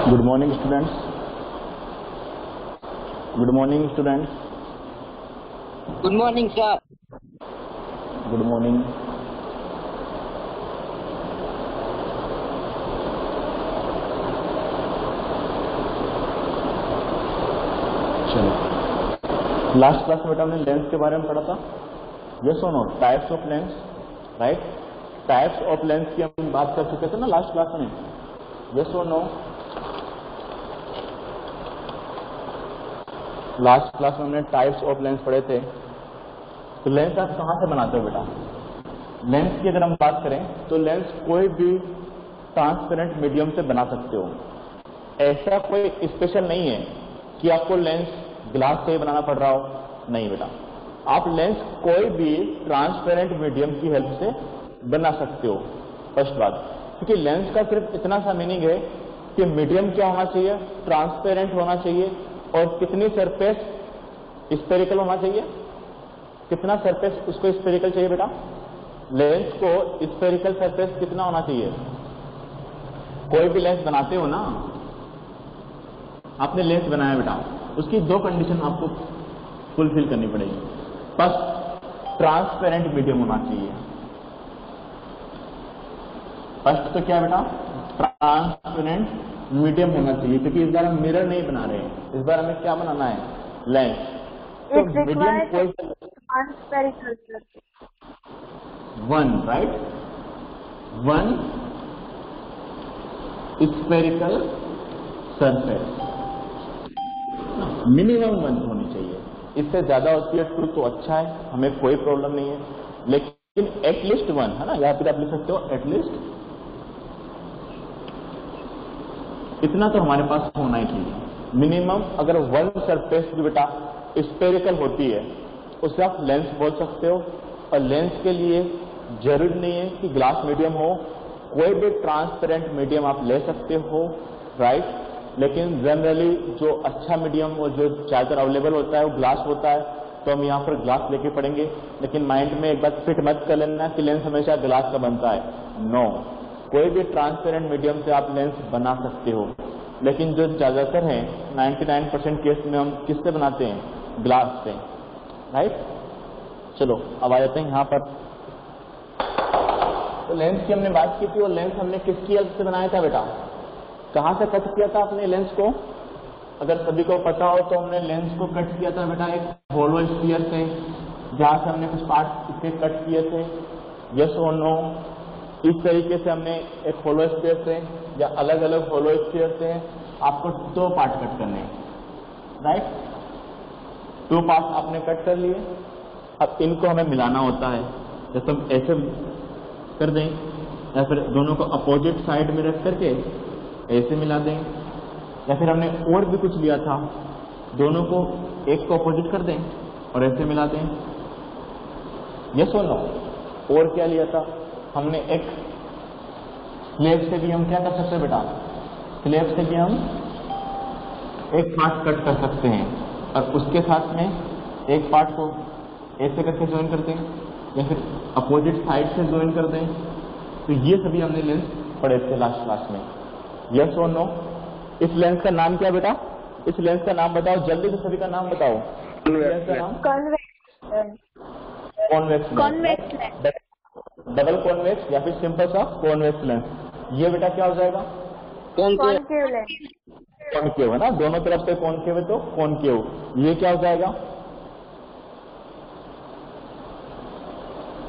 Good morning students. Good morning students. Good morning sir. Good morning. चलो, last class में बेटा हमने lens के बारे में पढ़ा था। यस और no? Types of lens, right? Types of lens की हम बात कर चुके थे ना लास्ट क्लास में। यस और नो? लास्ट क्लास में हमने टाइप्स ऑफ लेंस पढ़े थे। तो लेंस आप कहां से बनाते हो बेटा? लेंस की अगर हम बात करें तो लेंस कोई भी ट्रांसपेरेंट मीडियम से बना सकते हो। ऐसा कोई स्पेशल नहीं है कि आपको लेंस ग्लास से ही बनाना पड़ रहा हो, नहीं बेटा। आप लेंस कोई भी ट्रांसपेरेंट मीडियम की हेल्प से बना सकते हो। फर्स्ट बात, क्योंकि लेंस का सिर्फ इतना सा मीनिंग है कि मीडियम क्या होना चाहिए, ट्रांसपेरेंट होना चाहिए, और कितनी सरफेस स्फेरिकल होना चाहिए। कितना सरफेस उसको स्फेरिकल चाहिए बेटा? लेंस को स्फेरिकल सरफेस कितना होना चाहिए? कोई भी लेंस बनाते हो ना, आपने लेंस बनाया बेटा, उसकी दो कंडीशन आपको फुलफिल करनी पड़ेगी। फर्स्ट, ट्रांसपेरेंट मीडियम होना चाहिए। फर्स्ट तो क्या बेटा? ट्रांसपेरेंट मीडियम होना चाहिए, क्योंकि इस बार हम मिरर नहीं बना रहे हैं, इस बार हमें क्या बनाना है? लेंस। तो मीडियम कोई one, right? One spherical surface, minimum one होनी चाहिए। इससे ज्यादा होती है टू तो अच्छा है, हमें कोई प्रॉब्लम नहीं है, लेकिन एटलीस्ट वन है ना। यहाँ पर आप लिख सकते हो एटलीस्ट, इतना तो हमारे पास होना ही चाहिए मिनिमम। अगर वन सरफेस भी बेटा स्फेरिकल होती है उसे आप लेंस बोल सकते हो। और लेंस के लिए जरूरी नहीं है कि ग्लास मीडियम हो, कोई भी ट्रांसपेरेंट मीडियम आप ले सकते हो, राइट? लेकिन जनरली जो अच्छा मीडियम और जो ज्यादातर अवेलेबल होता है वो ग्लास होता है, तो हम यहाँ पर ग्लास लेके पढ़ेंगे। लेकिन माइंड में एक बात फिट मत कर लेना कि लेंस हमेशा ग्लास का बनता है। नो, कोई भी ट्रांसपेरेंट मीडियम से आप लेंस बना सकते हो, लेकिन जो ज्यादातर है 99% केस में हम किससे बनाते हैं? ग्लास से, राइट? चलो अब आ जाते हैं यहाँ पर। तो लेंस की हमने बात की थी, और लेंस हमने किसकी हेल्प से बनाया था बेटा? कहाँ से कट किया था आपने लेंस को? अगर सभी को पता हो तो हमने लेंस को कट किया था बेटा एक होलो स्फीयर से, जहां से हमने कुछ पार्ट इसके कट किए थे। यस और नो? इस तरीके से हमने एक होलो स्फीयर से या अलग अलग होलो स्फीयर से आपको दो पार्ट कट करने हैं, राइट? दो पार्ट आपने कट कर लिए। अब इनको हमें मिलाना होता है। जैसे हम ऐसे कर दें, या फिर दोनों को अपोजिट साइड में रख करके ऐसे मिला दें, या फिर हमने और भी कुछ लिया था, दोनों को एक को अपोजिट कर दें और ऐसे मिला दें। यस और नो? और क्या लिया था हमने? एक स्लेब से भी हम क्या कर सकते हैं बेटा? स्लेब से भी हम एक पार्ट कट कर सकते हैं, और उसके साथ में एक पार्ट को ऐसे करके ज्वाइन करते हैं, या फिर अपोजिट साइड से ज्वाइन कर दें। तो ये सभी हमने लेंस पढ़े थे लास्ट क्लास में। यस और नो? इस लेंस का नाम क्या बेटा? इस लेंस का नाम बताओ जल्दी से, सभी का नाम बताओ। लेंस का नाम कॉन्वेक्स लेंस, डबल कॉन्वेक्स या फिर सिंपल सा कॉन्वेक्स लेंस। ये बेटा क्या हो जाएगा? Concave lens. कॉनकेव है ना, दोनों तरफ से कॉनकेव है तो कॉनकेव। ये क्या हो जाएगा?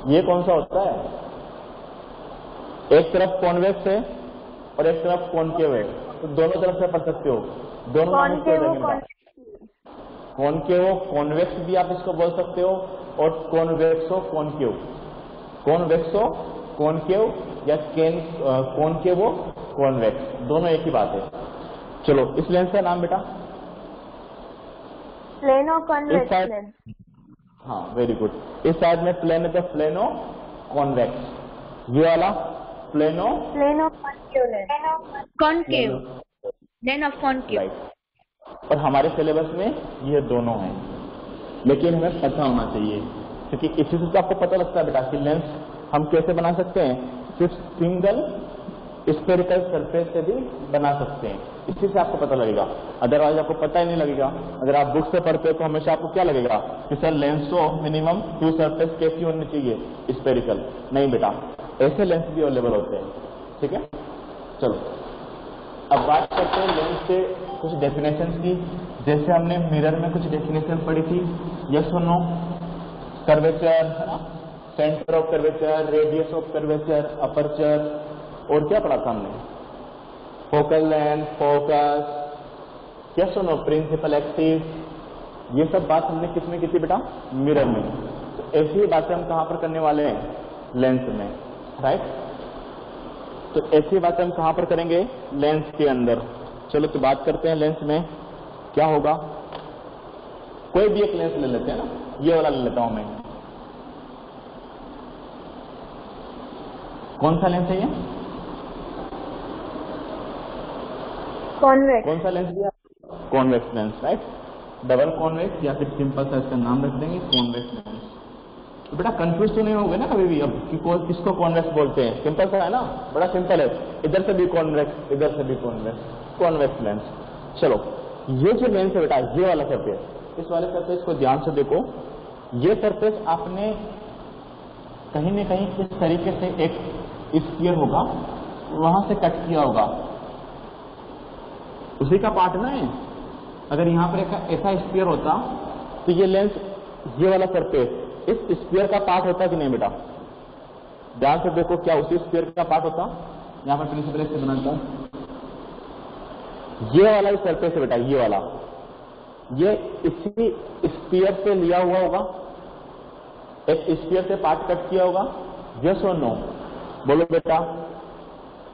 ये कौन सा होता है? एक तरफ कॉन्वेक्स है और एक तरफ कॉनकेव है, तो दोनों तरफ से पढ़ सकते हो। दोनों कॉनकेव कॉन्वेक्स भी आप इसको बोल सकते हो, और कॉन्वेक्सो कॉनकेव, कॉन्वेक्सो कॉनकेव या कॉनकेवो कॉन्वेक्स, दोनों एक ही बात है। चलो, इस लेंस का नाम बेटा? Plano convex lens. हाँ, वेरी गुड। इस साइड में प्लेन है तो प्लेनो कॉन्वेक्स, ये वाला plano concave lens. Concave lens of concave, right. और हमारे सिलेबस में ये दोनों हैं, लेकिन हमें पता होना चाहिए, क्योंकि इसी से तो आपको पता लगता है बेटा कि लेंस हम कैसे बना सकते हैं। सिर्फ सिंगल स्फेरिकल सरफेस से भी बना सकते हैं। इसी से आपको पता लगेगा, अदरवाइज आपको पता ही नहीं लगेगा। अगर आप बुक से पढ़ते हो तो हमेशा आपको क्या लगेगा कि सर लेंस तो मिनिमम 2 सरफेस कैसी होनी चाहिए, स्फेरिकल। नहीं बेटा, ऐसे लेंस भी अवेलेबल होते हैं। ठीक है, चलो अब बात करते हैं लेंस के कुछ डेफिनेशन की। जैसे हमने मिरर में कुछ डेफिनेशन पढ़ी थी, यस और नो, कर्वेचर है ना, centre of curvature, radius of curvature, aperture, और क्या पढ़ा था हमने, फोकल लेंथ, फोकस, यस और नो, प्रिंसिपल एक्सिस। ये सब बात हमने किस में की थी बेटा, मिरर में। तो ऐसी ही बातें हम कहां पर करने वाले हैं, लेंस में, राइट। तो ऐसी बातें हम कहां पर करेंगे, लेंस के अंदर। चलो तो बात करते हैं लेंस में क्या होगा। कोई भी एक लेंस ले लेते हैं ना, ये वाला ले लेता हूं मैं। कौन सा लेंस है ये, कॉन्वेक्स। कौन सा लेंस दिया, convex lens, right. Double convex या फिर सिंपल सा इसका नाम रख देंगे कॉन्वेक्स लेंस। तो बेटा कंफ्यूज तो नहीं होगे ना कभी भी अब कि किसको कॉन्वेक्स बोलते हैं, सिंपल सा है ना, बड़ा सिंपल है, इधर से भी कॉन्वेक्स, इधर से भी कॉन्वेक्स, कॉन्वेक्स लेंस। चलो ये जो लेंस है बेटा, ये वाला सरफेस, इस वाले सरफेस को ध्यान से देखो। ये सरफेस आपने कहीं न कहीं किस तरीके से एक स्फीयर होगा वहां से कट किया होगा, उसी का पार्ट ना है। अगर यहाँ पर एक ऐसा स्फीयर होता तो ये लेंस, ये वाला सरफेस इस स्फीयर का पार्ट होता कि नहीं बेटा, ध्यान से देखो, क्या उसी स्फीयर का पार्ट होता। यहाँ पर प्रिंसिपल से बनाता हूं, ये वाला ही सरफेस है बेटा, ये वाला, ये इसी स्फीयर से लिया हुआ होगा, एक स्फीयर से पार्ट कट किया होगा, यस और नो, बोलो बेटा।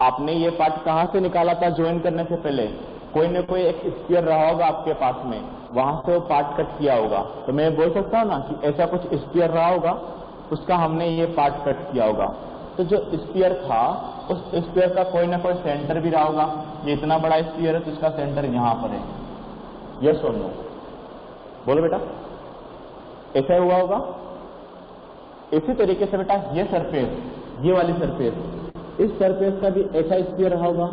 आपने ये पार्ट कहां से निकाला था ज्वाइन करने से पहले, कोई न कोई एक स्फीयर रहा होगा आपके पास में, वहां से वो पार्ट कट किया होगा। तो मैं बोल सकता हूं ना कि ऐसा कुछ स्फीयर रहा होगा, उसका हमने ये पार्ट कट किया होगा। तो जो स्फीयर था, उस स्फीयर का कोई ना कोई सेंटर भी रहा होगा। ये इतना बड़ा स्फीयर है तो इसका सेंटर यहां पर है, यस और नो, बोलो बेटा, ऐसा हुआ होगा। इसी तरीके से बेटा ये सरफेस, ये वाली सरफेस, इस सरफेस का भी ऐसा स्फीयर रहा होगा।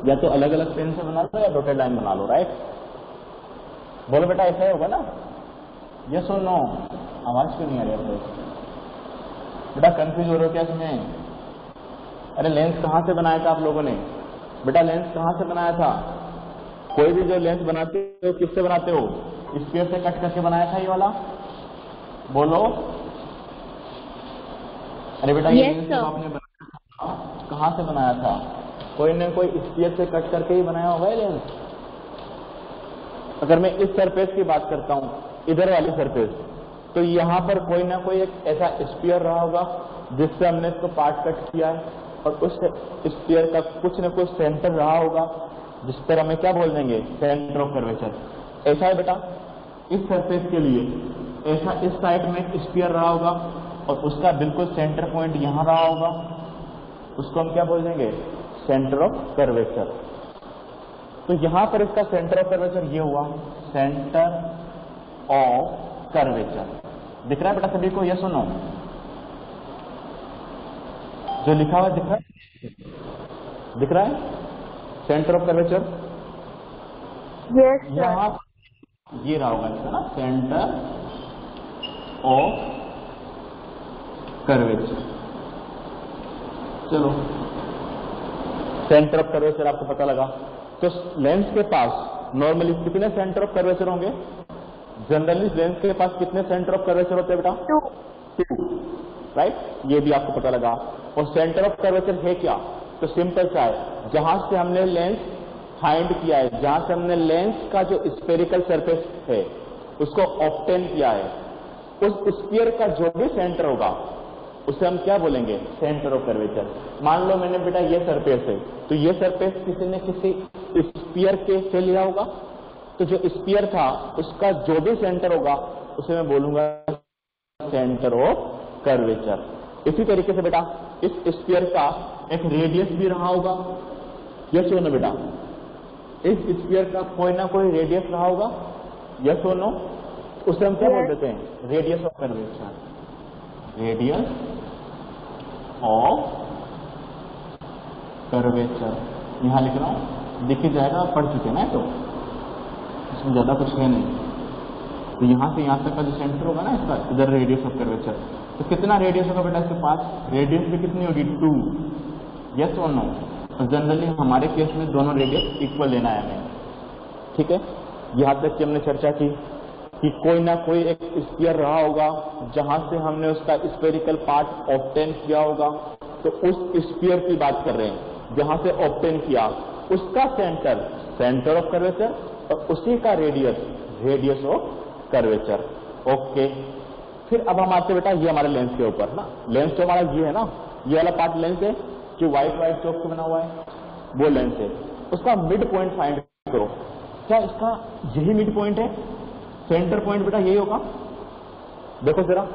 या तो अलग अलग पेन से बना लो या डॉटेड लाइन बना लो, राइट। बोलो बेटा ऐसा ही होगा ना, यस और नो। आवाज क्यों नहीं आ रही आपको बेटा, कंफ्यूज हो रहे हो क्या इसमें। अरे लेंस कहां से बनाया था आप लोगों ने बेटा, लेंस कहां से बनाया था। कोई भी जो लेंस बनाते हो किससे बनाते हो, स्फीयर से कट करके बनाया था ये वाला, बोलो। अरे बेटा ये लेंस जब आपने बनाया था कहां से बनाया था, कोई न कोई स्फीयर से कट करके ही बनाया होगा लेंस। अगर मैं इस सरफेस की बात करता हूं, इधर वाली सरफेस, तो यहां पर कोई ना कोई एक ऐसा स्फीयर रहा होगा जिससे हमने इसको पार्ट कट किया है, और उस स्फीयर का कुछ न कुछ सेंटर रहा होगा जिस पर हमें क्या बोल देंगे, सेंटर ऑफ कर्वेचर। ऐसा है बेटा, इस सरफेस के लिए ऐसा इस साइड में एक स्फीयर रहा होगा और उसका बिल्कुल सेंटर पॉइंट यहां रहा होगा, उसको हम क्या बोल देंगे, सेंटर ऑफ कर्वेचर। तो यहां पर इसका सेंटर ऑफ कर्वेचर ये हुआ, सेंटर ऑफ कर्वेचर। दिख रहा है बेटा सभी को, यस और नो, जो लिखा हुआ दिख रहा है, दिख रहा है सेंटर ऑफ कर्वेचर। यस यहां ये रहा होगा इसका ना, सेंटर ऑफ कर्वेचर। चलो सेंटर ऑफ कर्वेचर आपको पता लगा। तो लेंस के पास नॉर्मली कितने सेंटर ऑफ कर्वेचर होंगे, जनरली लेंस के पास कितने सेंटर ऑफ कर्वेचर होते हैं बेटा, 2, राइट, ये भी आपको पता लगा। और सेंटर ऑफ कर्वेचर है क्या, तो सिंपल सा है, जहां से हमने लेंस फाइंड किया है, जहां से हमने लेंस का जो स्फेरिकल सरफेस है उसको ऑब्टेन किया है, उस स्फीयर का जो भी सेंटर होगा उसे हम क्या बोलेंगे, सेंटर ऑफ कर्वेचर। मान लो मैंने बेटा ये सरफेस है, तो ये सरफेस किसी ने किसी स्फीयर के से लिया होगा, तो जो स्फीयर था उसका जो भी सेंटर होगा उसे मैं बोलूंगा सेंटर ऑफ कर्वेचर। इसी तरीके से बेटा इस स्फीयर का एक रेडियस भी रहा होगा, यस और नो बेटा, इस स्फीयर का कोई ना कोई रेडियस रहा होगा, यस और नो, उसे हम क्या बोल देते हैं, radius of curvature, radius of curvature, यहां लिख रहा हूं, दिख ही जाएगा, पढ़ चुके ना, तो इसमें ज्यादा कुछ है नहीं। तो यहां से यहां तक का जो सेंटर होगा ना इसका, इधर रेडियस ऑफ कर्वेचर, तो कितना रेडियस होगा बेटा इसके पास, रेडियस भी कितनी होगी 2, यस और नो। तो जनरली हमारे केस में दोनों रेडियस इक्वल लेना है हमें, ठीक है। यहां तक की हमने चर्चा की कि कोई ना कोई एक स्फीयर रहा होगा जहां से हमने उसका स्फेरिकल पार्ट ऑब्टेन किया होगा, तो उस स्फीयर की बात कर रहे हैं जहां से ऑब्टेन किया, उसका सेंटर सेंटर ऑफ कर्वेचर और उसी का radius radius of curvature. Okay, फिर अब हम आते बेटा ये हमारे लेंस के ऊपर ना, लेंस तो हमारा ये है ना, ये वाला पार्ट लेंस है जो व्हाइट व्हाइट चौक से बना हुआ है, वो लेंस है। उसका मिड पॉइंट फाइंड करो, क्या इसका यही मिड पॉइंट है, सेंटर पॉइंट बेटा यही होगा, देखो जरा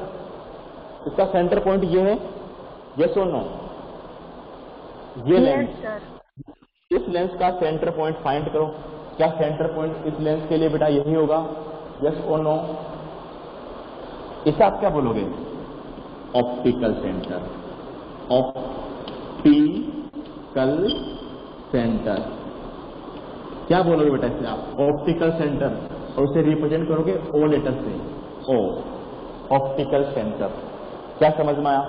इसका सेंटर पॉइंट ये है, यस और नो, ये लेंस, इस लेंस का सेंटर पॉइंट फाइंड करो, क्या सेंटर पॉइंट इस लेंस के लिए बेटा यही होगा, यस और नो। इसे आप क्या बोलोगे, ऑप्टिकल सेंटर, ऑप्टिकल सेंटर, क्या बोलोगे बेटा इसे आप, ऑप्टिकल सेंटर, और उसे रिप्रेजेंट करोगे ओ लेटर से, ओ, ऑप्टिकल सेंटर। क्या समझ में आया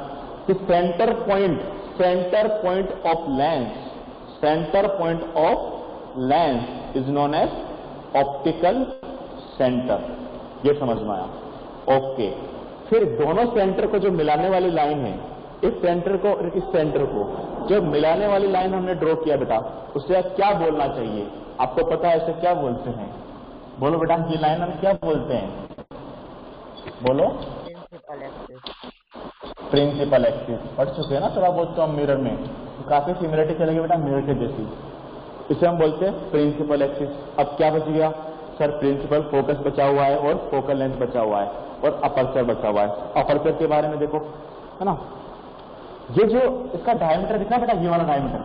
कि centre point of lens, centre point of lens is known as optical centre, ये समझ में आया। ओके, फिर दोनों सेंटर को जो मिलाने वाली लाइन है, इस सेंटर को और इस सेंटर को जो मिलाने वाली लाइन हमने ड्रॉ किया बेटा, उसे क्या बोलना चाहिए, आपको पता है इसे क्या बोलते हैं, बोलो बेटा, ये लाइन हम क्या बोलते हैं, बोलो, प्रिंसिपल एक्सिस। पढ़ चुके हैं ना थोड़ा बहुत तो हम मिरर में, तो काफी सिमिलरिटी चलेगी बेटा मिरर के जैसी, इसे हम बोलते हैं प्रिंसिपल एक्सिस। अब क्या बच गया सर, प्रिंसिपल फोकस बचा हुआ है और फोकल लेंथ बचा हुआ है और अपर्चर बचा हुआ है। अपर्चर के बारे में देखो, है ना, ये जो इसका डायमीटर दिख रहा है बेटा, ये वाला डायमीटर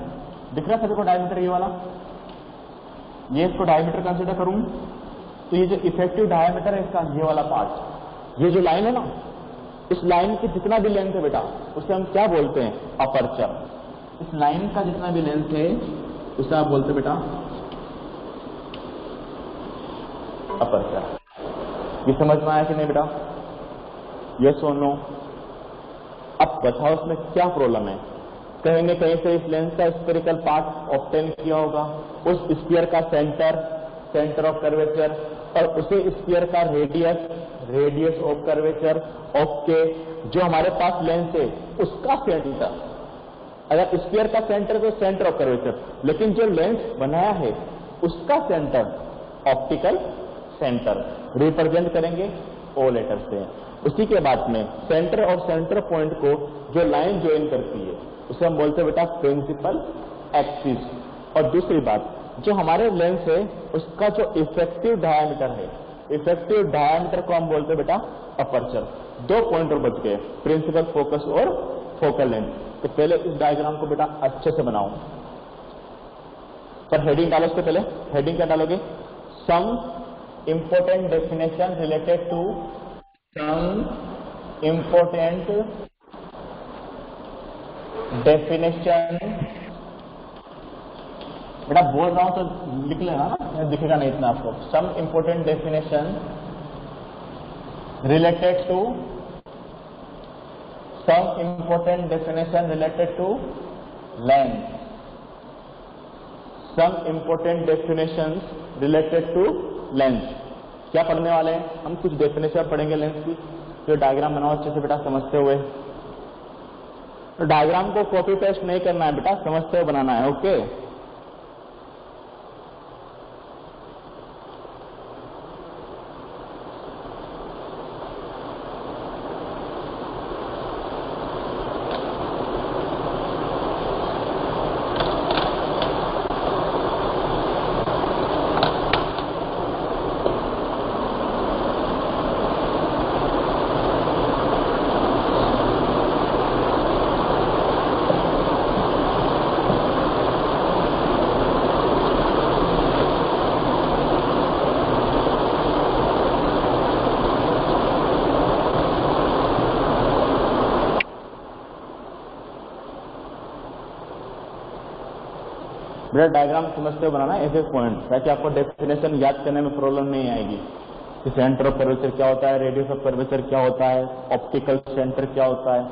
दिख रहा है सभी को, डायमीटर ये वाला, ये इसको डायमीटर कंसिडर करूं तो ये जो इफेक्टिव डायमीटर है इसका, ये वाला पार्ट, ये जो लाइन है ना, इस लाइन की जितना भी लेंथ है बेटा उसे हम क्या बोलते हैं, अपर्चर। इस लाइन का जितना भी लेंथ है उसे आप बोलते बेटा अपर्चर। ये समझ में आया कि नहीं बेटा, यस और नो। अब बताओ उसमें क्या प्रॉब्लम है, कहेंगे कहीं से इस लेंस का स्फेरिकल पार्ट ऑब्टेन किया होगा, उस स्फीयर का सेंटर ऑफ कर्वेचर और उसे स्फीयर का रेडियस ऑफ कर्वेचर। ओके, जो हमारे पास लेंस है उसका सेंटर, अगर स्फीयर का सेंटर तो सेंटर ऑफ कर्वेचर, लेकिन जो लेंस बनाया है उसका सेंटर ऑप्टिकल सेंटर, रिप्रेजेंट करेंगे ओ लेटर से। उसी के बाद में सेंटर और सेंटर पॉइंट को जो लाइन ज्वाइन करती है उसे हम बोलते हैं बेटा प्रिंसिपल एक्सिस। और दूसरी बात, जो हमारे लेंस है उसका जो इफेक्टिव डायमीटर है, इफेक्टिव डायमीटर को हम बोलते हैं बेटा अपर्चर। दो पॉइंट और बच गए, प्रिंसिपल फोकस और फोकल लेंथ। तो पहले इस डायग्राम को बेटा अच्छे से बनाओ, पर हेडिंग डालो उसके पहले। हेडिंग क्या डालोगे, some important definition related to, some important definition, बेटा बोल रहा हूं तो लिख लेना ना, दिखेगा नहीं इतना आपको। Some important definition related to, some important definition related to length, some important definition related to length. क्या पढ़ने वाले हैं हम, कुछ डेफिनेशन पढ़ेंगे लेंथ की। जो डायग्राम बनाओ अच्छे से बेटा समझते हुए, तो डायग्राम को कॉपी पेस्ट नहीं करना है बेटा, समझते हुए बनाना है। ओके, बेटा डायग्राम समझते हुए बनाना है ऐसे पॉइंट, ताकि आपको डेफिनेशन याद करने में प्रॉब्लम नहीं आएगी कि सेंटर ऑफ कर्वेचर क्या होता है, रेडियस ऑफ कर्वेचर क्या होता है, ऑप्टिकल सेंटर क्या होता है,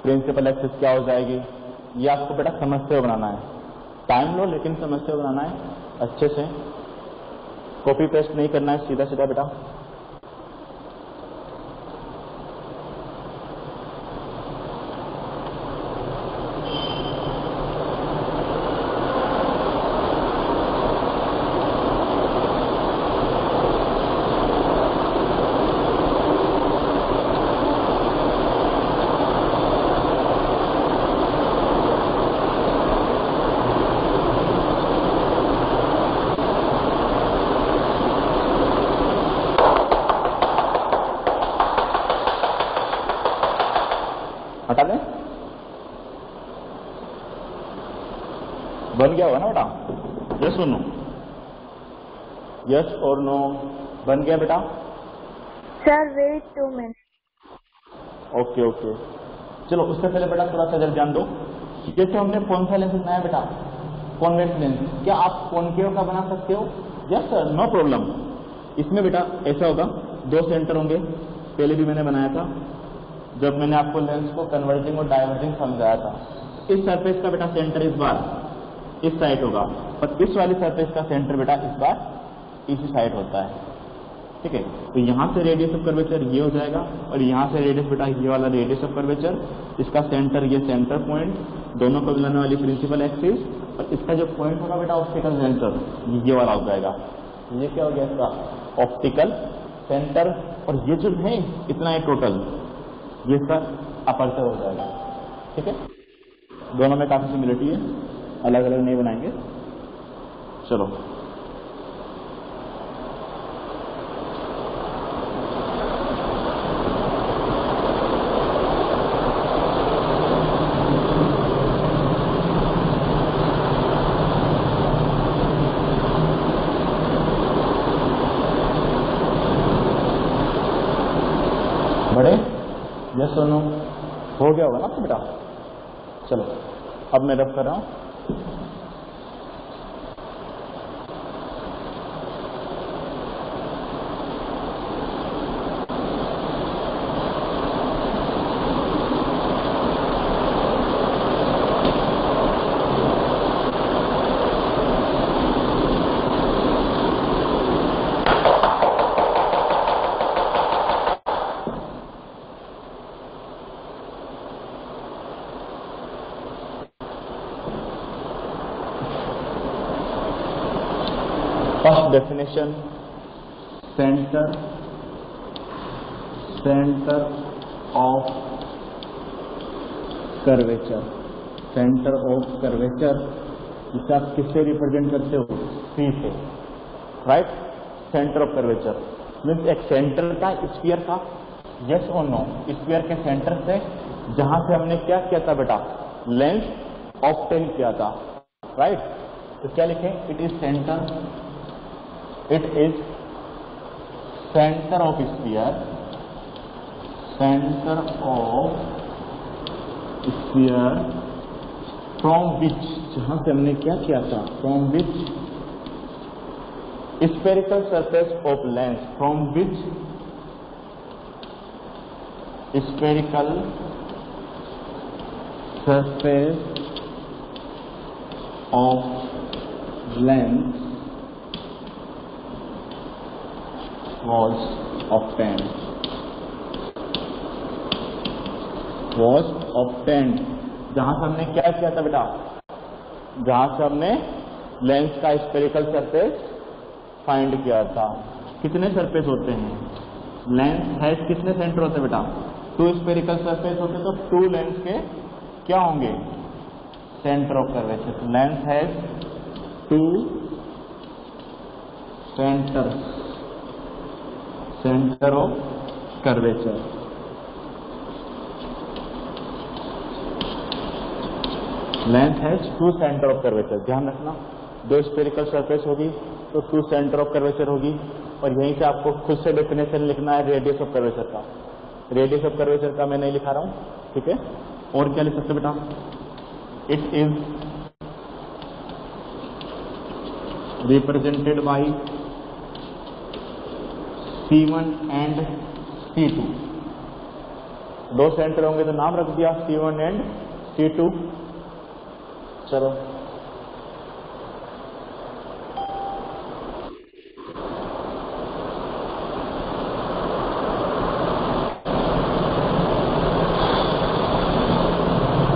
प्रिंसिपल एक्सिस क्या हो जाएगी। ये आपको बेटा समझते हुए बनाना है। टाइम लो लेकिन समझते हुए बनाना है अच्छे से, कॉपी पेस्ट नहीं करना है सीधा सीधा बेटा। हटा दें, बन गया होगा ना बेटा? यस और नो, यस और नो, बन गया बेटा? सर वेट 2 मिनट। ओके ओके, चलो उससे पहले बेटा थोड़ा सा इधर ध्यान दो। जैसे हमने कौन सा लेंस बनाया बेटा? Convex lens. क्या आप कॉनकेव का बना सकते हो? Yes sir, no problem. इसमें बेटा ऐसा होगा, दो सेंटर होंगे, पहले भी मैंने बनाया था जब मैंने आपको लेंस को कन्वर्जिंग और डाइवर्जिंग समझाया था। इस सरफेस का बेटा सेंटर इस बार इस साइड होगा, और इस वाली सरफेस का सेंटर बेटा इस बार इसी साइड होता है। ठीक है, तो यहाँ से रेडियस ऑफ कर्वेचर ये हो जाएगा, और यहाँ से रेडियस बेटा ये वाला रेडियस ऑफ कर्वेचर, इसका सेंटर ये सेंटर पॉइंट, दोनों को मिलाने वाली प्रिंसिपल एक्सिस, और इसका जो पॉइंट होगा बेटा ऑप्टिकल सेंटर ये वाला हो जाएगा। ये क्या हो गया इसका? Optical centre. और ये जो है इतना है टोटल, ये इसका अपर्चर हो जाएगा। ठीक है, दोनों में काफी सिमिलरिटी है, अलग अलग नहीं बनाएंगे। चलो बड़े, यस सुनो, हो गया होगा ना आपको बेटा? चलो अब मैं रब कर रहा हूं। First definition, center of curvature, center of curvature, इसे आप किससे रिप्रेजेंट करते हो? C से, right? Centre of curvature means एक सेंटर का स्फीयर का, यस और नो? स्फीयर के सेंटर से, जहां से हमने क्या किया था बेटा? लेंस ऑब्टेन किया था, राइट? तो क्या लिखें? It is centre, it is center of sphere, center of sphere from which, जहां से हमने क्या किया था? from which spherical surface of lens, from which spherical surface of lens was obtained, जहां से हमने क्या किया था बेटा? जहां से हमने लेंस का स्फेरिकल सरफेस फाइंड किया था। कितने सरफेस होते हैं? लेंस है कितने सेंटर होते हैं बेटा? 2 स्फेरिकल सरफेस होते, तो 2 लेंस के क्या होंगे? Centre of curvature. Lens has 2 centre of curvature. Length has 2 centre of curvature. ध्यान रखना, 2 स्फेरिकल सरफेस होगी तो 2 सेंटर ऑफ कर्वेचर होगी, और यहीं से आपको खुद से डेफिनेशन लिखना है रेडियस ऑफ कर्वेचर का। रेडियस ऑफ कर्वेचर का मैं नहीं लिखा रहा हूं, ठीक है? और क्या लिख सकते बेटा? It is represented by C1 and C2। दो सेंटर होंगे तो नाम रख दिया C1 एंड C2। चलो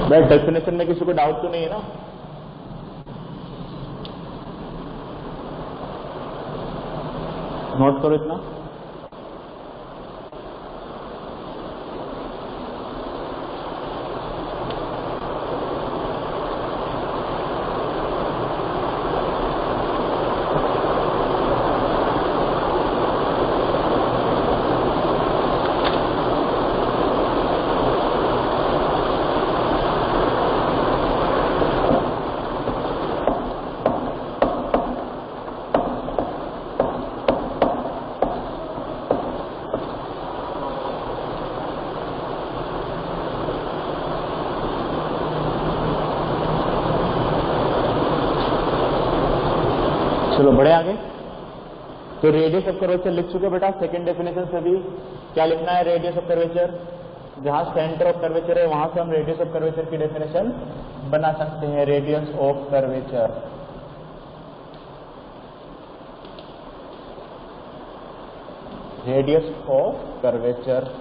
भाई, डेफिनेशन में किसी को डाउट तो नहीं है ना? नोट करो इतना। चलो बढ़े आगे। तो रेडियस ऑफ कर्वेचर लिख चुके बेटा सेकंड डेफिनेशन से भी। क्या लिखना है? रेडियस ऑफ कर्वेचर, जहां सेंटर ऑफ कर्वेचर है वहां से हम रेडियस ऑफ कर्वेचर की डेफिनेशन बना सकते हैं। Radius of curvature, radius of curvature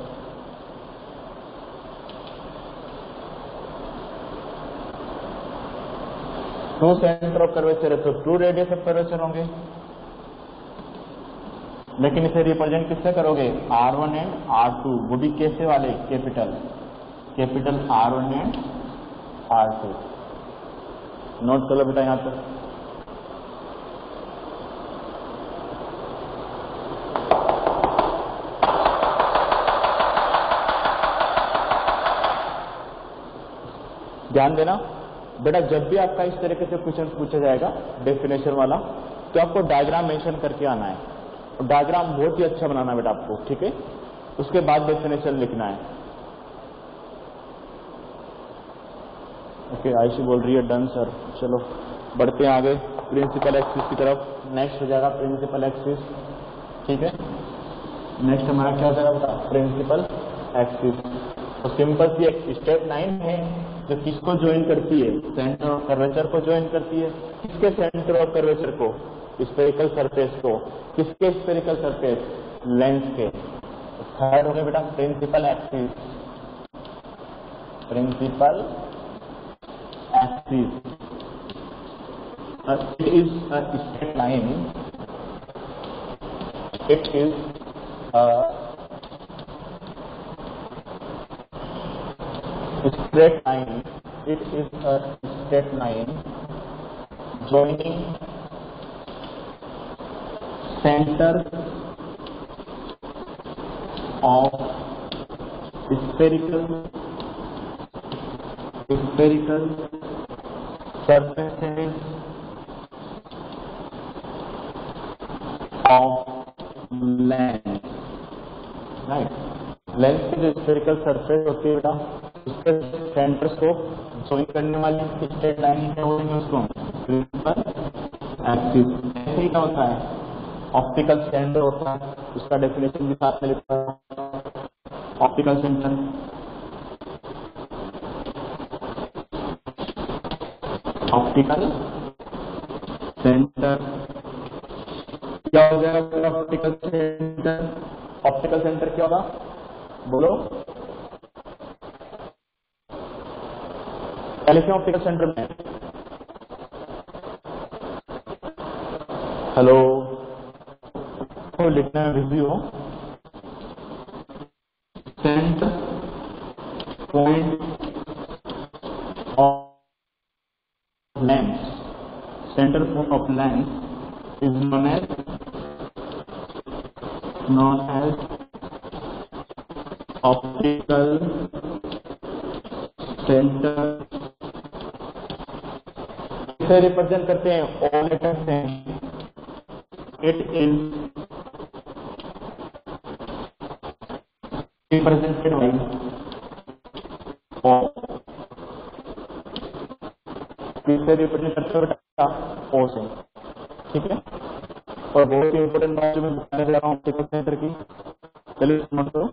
to centre of curvature है तो टू रेडियस ऑफ कर्वेचर होंगे। लेकिन इसे रिप्रेजेंट किससे करोगे? R1 एंड R2, वो भी कैसे वाले? Capital R1 and R2। Note कर लो बेटा यहां पर। ध्यान देना बेटा, जब भी आपका इस तरीके से क्वेश्चन पूछा जाएगा डेफिनेशन वाला, तो आपको डायग्राम मेंशन करके आना है। और डायग्राम बहुत ही अच्छा बनाना है बेटा आपको, ठीक है? उसके बाद डेफिनेशन लिखना है। ओके, आयशु बोल रही है डन सर। चलो बढ़ते हैं आगे प्रिंसिपल एक्सिस की तरफ। नेक्स्ट हो जाएगा प्रिंसिपल एक्सिस, ठीक है? नेक्स्ट हमारा क्या हो जाएगा बेटा? Principal axis. तो सिंपल सी एक स्टेप 9 है जो किसको ज्वाइन करती है? सेंटर ऑफ कर्वेचर को ज्वाइन करती है। किसके सेंटर ऑफ कर्वेचर को? स्फेरिकल सरफेस को। किसके स्फेरिकल सरफेस? लेंस के। थर्ड हो गया बेटा principal axis. Principal axis it is a straight line. It is a straight line. It is a straight line joining center of spherical surfaces of lens, right? Lens की जो spherical surface होती है बेटा, उसके centres को join करने वाली straight line क्या बोलेंगे? उसको प्रिंसिपल एक्सिस। ऐसे ही क्या होता है? ऑप्टिकल सेंटर होता है, उसका डेफिनेशन भी साथ में लिखा है। ऑप्टिकल सेंटर, ऑप्टिकल सेंटर क्या हो जाएगा? ऑप्टिकल सेंटर, ऑप्टिकल सेंटर क्या होगा? बोलो पहले से ऑप्टिकल सेंटर में। हेलो, तो लिखना है review centre point of lens. Centre point of lens is known as optical center। इसे रिप्रेजेंट करते हैं ओ लेटर से। It is represented by O. इसे रिप्रेजेंट करते हैं ओ से। ठीक है। और बहुत ही इंपॉर्टेंट बात जो मैं बताने जा रहा हूँ ऑप्टिकल सेंटर की, चलिए समझ लो।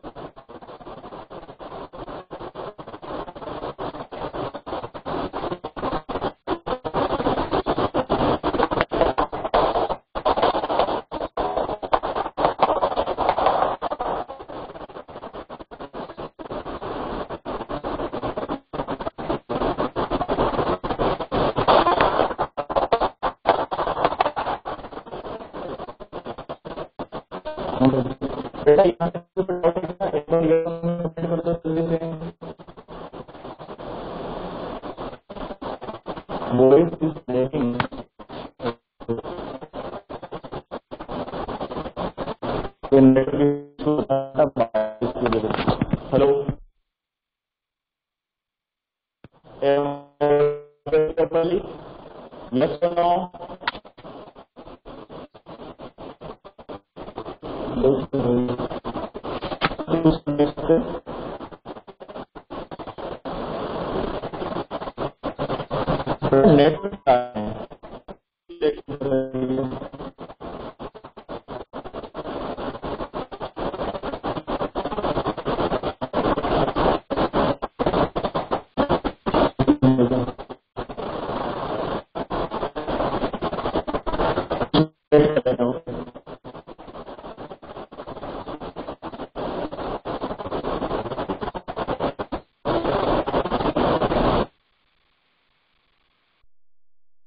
बेटा यहाँ से कर दो जल्दी से। Voice is breaking. Hello, yes और नो?